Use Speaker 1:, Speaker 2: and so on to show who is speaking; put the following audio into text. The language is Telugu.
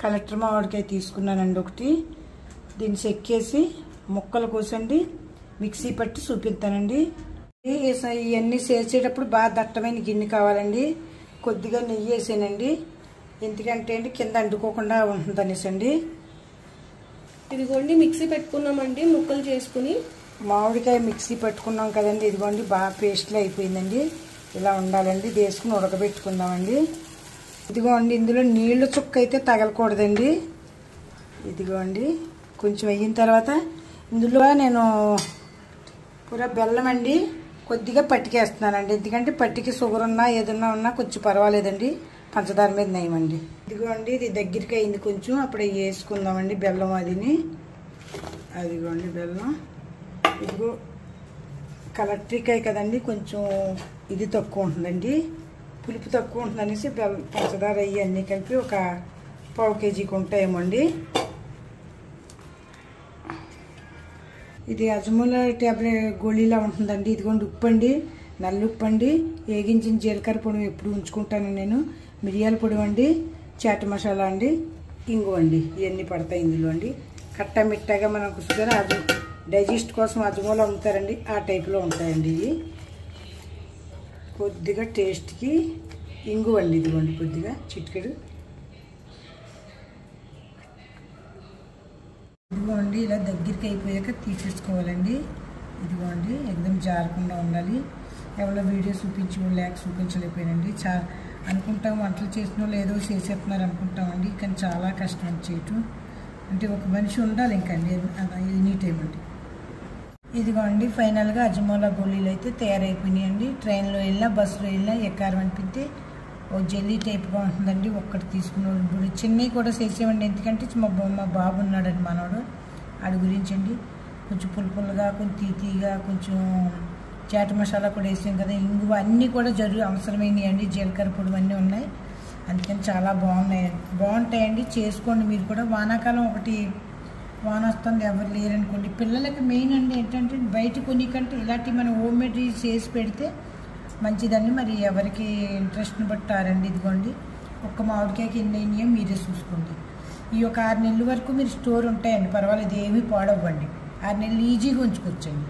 Speaker 1: కలెక్టర్ మామిడికాయ తీసుకున్నానండి ఒకటి. దీన్ని చెక్కేసి ముక్కలు కోసండి మిక్సీ పట్టి చూపిస్తానండి. ఇవన్నీ చేసేటప్పుడు బాగా దట్టమైన గిన్నె కావాలండి. కొద్దిగా నెయ్యి వేసానండి, ఎందుకంటే అండి కింద అంటుకోకుండా ఉంటుందనేసండి.
Speaker 2: ఇదిగోండి మిక్సీ పెట్టుకున్నామండి ముక్కలు చేసుకుని.
Speaker 1: మామిడికాయ మిక్సీ పెట్టుకున్నాం కదండి, ఇదిగోండి బాగా పేస్ట్లో అయిపోయిందండి. ఇలా ఉండాలండి. ఇది వేసుకుని ఉడకబెట్టుకుందామండి. ఇదిగోండి ఇందులో నీళ్లు చుక్క అయితే తగలకూడదండి. ఇదిగోండి కొంచెం అయిన తర్వాత ఇందులో నేను పూర బెల్లం అండి కొద్దిగా పట్టికేస్తున్నానండి. ఎందుకంటే పట్టికి షుగర్ ఉన్నా ఏదన్నా ఉన్నా కొంచెం పర్వాలేదండి, పంచదార మీద నయమండి. ఇదిగోండి ఇది దగ్గరికి అయింది కొంచెం, అప్పుడు వేసుకుందామండి బెల్లం. అదిగోండి బెల్లం. ఇదిగో కలెక్ట్రికాయ కదండి, కొంచెం ఇది తక్కువ ఉంటుందండి, పులుపు తక్కువ ఉంటుంది అనేసి బెల్లం పంచదార అయ్యి అన్నీ కలిపి ఒక పావు కేజీకి ఉంటాయేమోండి. ఇది అజమూల ట్యాబ్లెట్ గోళీలా ఉంటుందండి. ఇదిగోండి ఉప్పు అండి, నల్ల ఉప్పు అండి, వేగించిన జీలకర్ర పొడి ఎప్పుడు ఉంచుకుంటాను నేను, మిరియాల పొడి అండి, చాట్ మసాలా అండి, ఇంగు అండి, ఇవన్నీ పడతాయి ఇందులో అండి. కట్ట మిట్టగా మనకు షుగర్ డైజెస్ట్ కోసం అజమూల అమ్ముతారండి, ఆ టైప్లో ఉంటాయండి ఇవి. కొద్దిగా టేస్ట్కి ఇంగు అండి, ఇదిగోండి కొద్దిగా చిటికెడు. ఇదిగోండి ఇలా దగ్గరికి అయిపోయాక తీసేసుకోవాలండి. ఇదిగోండి ఎగ్దం జారకుండా ఉండాలి. ఎవరో వీడియో చూపించలేకపోయానండి. అనుకుంటాం వంటలు చేసిన వాళ్ళు ఏదో చేసేస్తున్నారు అనుకుంటామండి, కానీ చాలా కష్టం చేయటం. అంటే ఒక మనిషి ఉండాలి ఇంకండి ఎనీ టైం అండి. ఇదిగోండి ఫైనల్గా అజమూల గోళీలు అయితే తయారైపోయినాయండి. ట్రైన్లో వెళ్ళినా బస్సులో వెళ్ళినా ఎక్కారం అనిపిస్తే ఓ జెల్లీ టైప్గా ఉంటుందండి. ఒక్కటి తీసుకున్నాడు. ఇప్పుడు చిన్నవి కూడా చేసేవండి, ఎందుకంటే మా బాబు ఉన్నాడండి మనోడు, ఆడి గురించి అండి. కొంచెం పులుపులుగా, కొంచెం తీగా, కొంచెం చాట్ మసాలా కూడా వేసాం కదా, ఇంగువ అన్నీ కూడా అవసరమైనవి అండి. జీలకర్ర పొడి అన్నీ ఉన్నాయి, అందుకని చాలా బాగుంటాయండి. చేసుకోండి మీరు కూడా. వానాకాలం ఒకటి వాన వస్తుంది, ఎవరు లేరనుకోండి. పిల్లలకి మెయిన్ అండి ఏంటంటే బయట కొనికంటే ఇలాంటివి మనం హోమ్ మేడ్ చేసి పెడితే మంచిదండి. మరి ఎవరికి ఇంట్రెస్ట్ని బట్టారండి. ఇదిగోండి ఒక్క మామిడికాయకి ఎన్ని అయినాయో మీరే చూసుకోండి. ఈ ఒక 6 నెలల వరకు మీరు స్టోర్ ఉంటాయండి, పర్వాలేదు, ఏమీ పాడవ్వండి. 6 నెలలు ఈజీగా ఉంచుకోవచ్చండి.